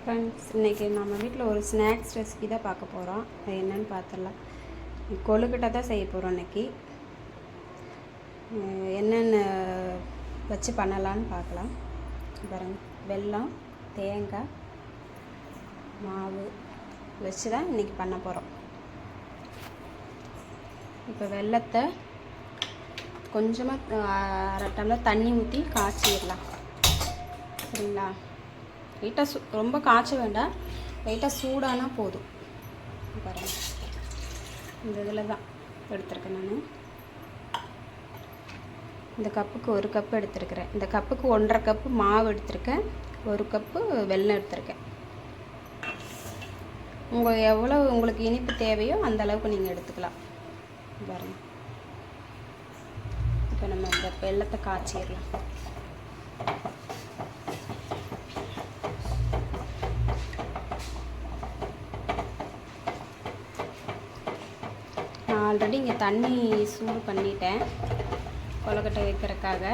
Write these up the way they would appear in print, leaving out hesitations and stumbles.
Friends, இன்றைக்கி நம்ம வீட்டில் ஒரு ஸ்நாக்ஸ் ரெசிபி தான் பார்க்க போகிறோம். அது என்னென்னு பார்த்துடலாம். கொழுக்கட்டை தான் செய்ய போகிறோம் இன்றைக்கி. என்னென்ன வச்சு பண்ணலான்னு பார்க்கலாம். பாருங்கள், வெல்லம், தேங்காய், மாவு வச்சு தான் இன்றைக்கி பண்ண போகிறோம். இப்போ வெல்லத்தை கொஞ்சமாக அரை டம்ளர் தண்ணி ஊற்றி காய்ச்சிடலாம். சரிங்களா? லைட்டாக ரொம்ப காய்ச்ச வேண்டாம், லைட்டாக சூடானா போதும். பாருங்கள், இந்த இதில் தான் எடுத்துருக்கேன் நான். இந்த கப்புக்கு 1 கப்பு எடுத்துருக்கிறேன். இந்த கப்புக்கு 1.5 கப்பு மாவு எடுத்துருக்கேன். 1 கப்பு வெல்லம் எடுத்துருக்கேன். எவ்வளோ உங்களுக்கு இனிப்பு தேவையோ அந்த அளவுக்கு நீங்கள் எடுத்துக்கலாம். பாருங்கள், இப்போ நம்ம இந்த வெல்லத்தை காய்ச்சிடலாம். நான் ஆல்ரெடி இங்கே தண்ணி சூடு பண்ணிட்டேன் கொழுக்கட்டை வைக்கிறதுக்காக.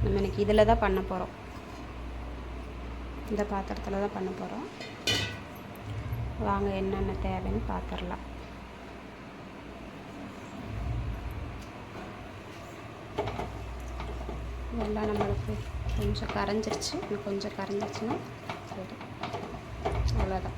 நம்ம இன்னைக்கு இதில் தான் பண்ண போகிறோம். இந்த பாத்திரத்தில் தான் பண்ண போகிறோம். வாங்க, என்னென்ன தேவைன்னு பார்த்துடலாம். எல்லாம் நம்மளுக்கு கொஞ்சம் கரைஞ்சிருச்சு. இன்னும் கொஞ்சம் கரைஞ்சிருச்சுன்னா சரி, அவ்வளோதான்.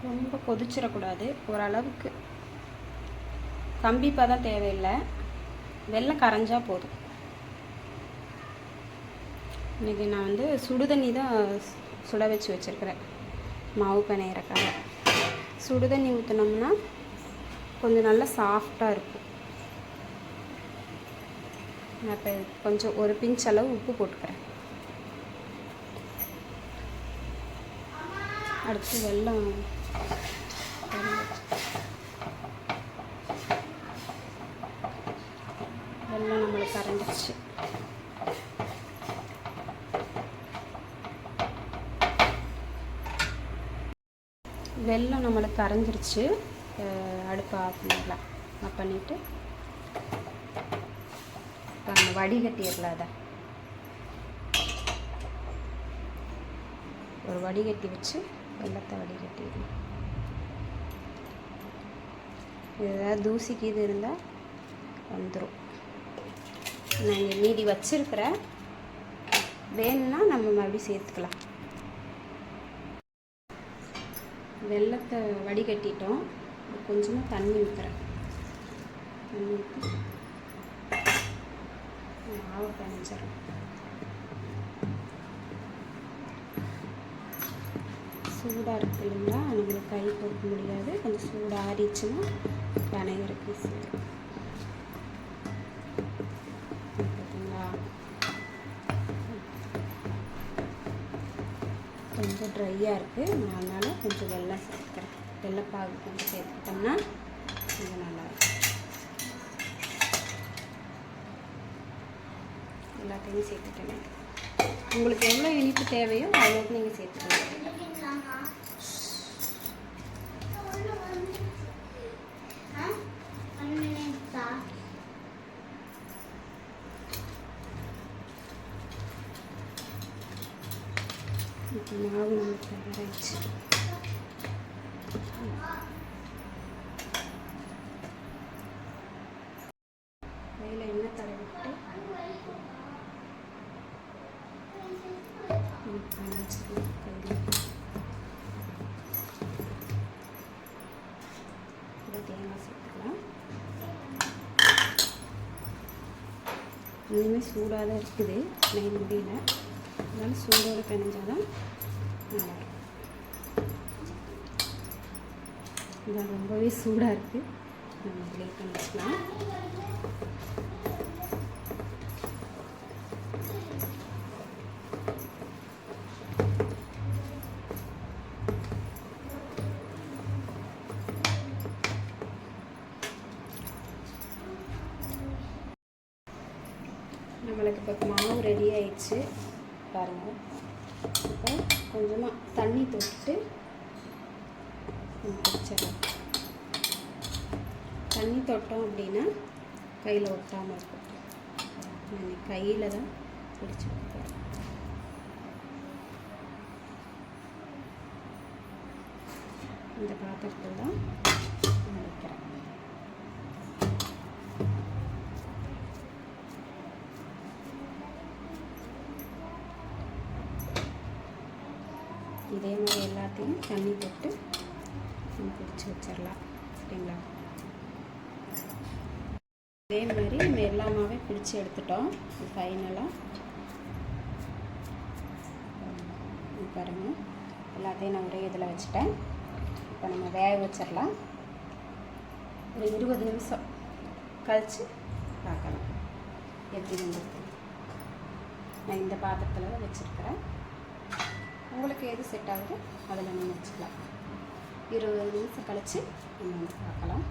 ரொம்ப கொதிச்சிடக்கூடாது, ஓரளவுக்கு கம்பி பதம் தேவையில்லை, வெல்லம் கரைஞ்சா போதும். இன்றைக்கி நான் வந்து சுடுதண்ணி தான் சுட வச்சு வச்சுருக்கிறேன் மாவு பிணையறக்காக. சுடுதண்ணி ஊற்றினோம்னா கொஞ்சம் நல்லா சாஃப்டாக இருக்கும். நான் இப்போ கொஞ்சம் ஒரு பிஞ்ச் அளவு உப்பு போட்டுக்கிறேன். அடுத்து வெல்லம் நம்மளுக்கு கரைஞ்சிருச்சு. வெல்லம் நம்மளுக்கு கரைஞ்சிருச்சு. அடுப்பை ஆஃப் பண்ணிடலாம். ஆஃப் பண்ணிவிட்டு நம்ம வடிகட்டிடலாம். அதை ஒரு வடிகட்டி வச்சு வெல்லத்தை வடிகட்டிடலாம். ஏதாவது தூசிக்கு இது இருந்தால் வந்துடும். நான் இங்கே மீதி வச்சுருக்கிறேன், வேணும்னா நம்ம மறுபடியும் சேர்த்துக்கலாம். வெல்லத்தை வடிகட்டிட்டோம். கொஞ்சமாக தண்ணி ஊற்றுறேன். தண்ணி ஊற்றி மாவை பிணைச்சிடலாம். சூடாக இருக்குது இல்லைங்களா, நம்மளுக்கு கை போட முடியாது. கொஞ்சம் சூடாக ஆறிச்சுன்னா பிணையறக்கு சேரும். பார்த்தீங்களா, கொஞ்சம் ட்ரையாக இருக்குது. நான் அதனால் கொஞ்சம் வெல்லம் சேர்த்துக்கிறேன். வெல்லப்பாகு கொஞ்சம் சேர்த்துக்கிட்டோம்னா கொஞ்சம் நல்லாயிருக்கும். எல்லாத்தையும் சேர்த்துட்டேன். உங்களுக்கு எவ்வளோ இனிப்பு தேவையோ அவ்வளோக்கு நீங்கள் சேர்த்துக்கலாம். இப்போ மாவு நமக்கு தயாராகிடுச்சு. கையில் எண்ணெய் தடவிட்டு தேங்காய் சேர்த்துக்கலாம். இன்னுமே சூடாக தான் இருக்குது, நெய் முடியல. அதனால் சூடோடு பிணைஞ்சால் தான் நல்லாயிருக்கும். இதான் ரொம்பவே சூடாக இருக்குது. நம்ம இதிலே பண்ணிக்கலாம். நம்மளுக்கு இப்போ மாவு ரெடி ஆயிடுச்சு பாருங்கள். இப்போ கொஞ்சமாக தண்ணி தொட்டு பிடிச்சிடலாம். தண்ணி தொட்டோம் அப்படின்னா கையில் ஒட்டாமல் இருக்கும். நான் கையில் தான் பிடிச்சி வைக்கிறேன். இந்த பாத்திரத்தில் தான் வைக்கிறேன். இதே மாதிரி எல்லாத்தையும் தண்ணி போட்டு பிடிச்சி வச்சிடலாம். சரிங்களா? இதே மாதிரி நம்ம எல்லாமே பிடிச்சி எடுத்துட்டோம். ஃபைனலாக பாருங்கள், எல்லாத்தையும் நான் ஒரே இதில் வச்சுட்டேன். இப்போ நம்ம வேக வச்சிடலாம். ஒரு 20 நிமிஷம் கழித்து பார்க்கலாம் எப்படி வந்துருக்கு. நான் இந்த பாத்திரத்தில் தான் வச்சுருக்கிறேன். உங்களுக்கு எது செட் ஆகுதோ அதில் நம்ம வச்சுக்கலாம். 20 நிமிஷம் கழித்து நம்ம வந்து பார்க்கலாம்.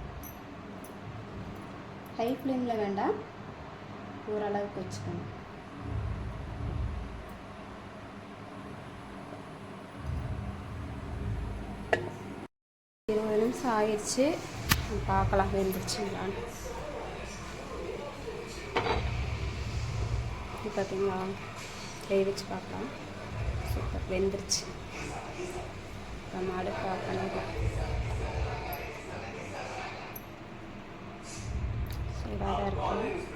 ஹை ஃப்ளேமில் வேண்டாம், ஓரளவுக்கு வச்சுக்கணும். நிமிஷம் ஆயிடுச்சு. பார்க்கலாம் வெந்துருச்சுங்களான்னு. இது பார்த்தீங்களா, கை வச்சு பார்க்கலாம். சூப்பர், வெந்துருச்சு. நம்ம அடுப்பு ஆஃப் பண்ணிடலாம். சூடாக தான் இருக்கும்.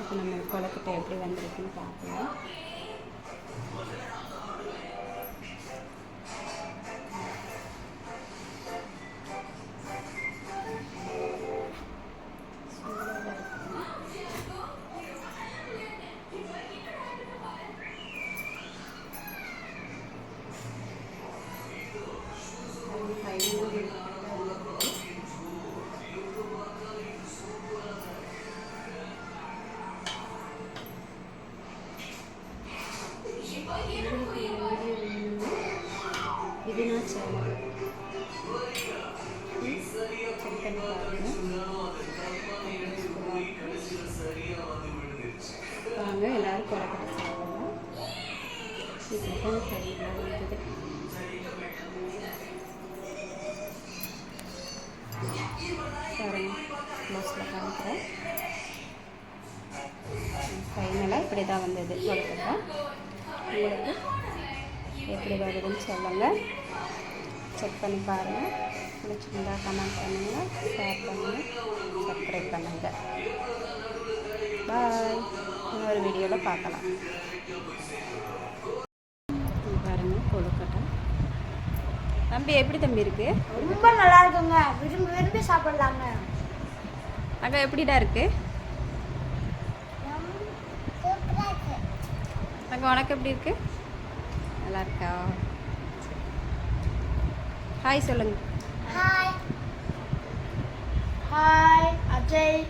இப்போ நம்ம கொழுக்கட்டை எப்படி வந்திருக்குன்னு பார்க்கலாம். வாங்க எல்லாரும் கொழுக்கட்டை சாப்பிடலாம். இதுதான் சரியாக இருக்குது. பாருங்க, க்ளோஸில் காமிக்கிறேன். ஃபைனலாக இப்படி தான் வந்தது கொழுக்கட்டை. உங்களுக்கு எப்படி வருதுன்னு சொல்லுங்கள். செக் பண்ணி பாருங்கள். பிடிச்சிருந்தா கமெண்ட் பண்ணுங்கள், ஷேர் பண்ணுங்கள், சப்ஸ்கிரைப் பண்ணுங்கள். பாய். இன்னொரு வீடியோவில் பார்க்கலாம். பாருங்கள் கொழுக்கட்டை. தம்பி எப்படி தம்பி இருக்கு? ரொம்ப நல்லா இருக்குங்க. விரும்பி விரும்பி சாப்பிடலாங்க. அங்கே எப்படிடா இருக்கு? அங்கே உனக்கு எப்படி இருக்கு? நல்லா இருக்கா? ஹாய் சொல்லுங்க. Hi hi Ajay.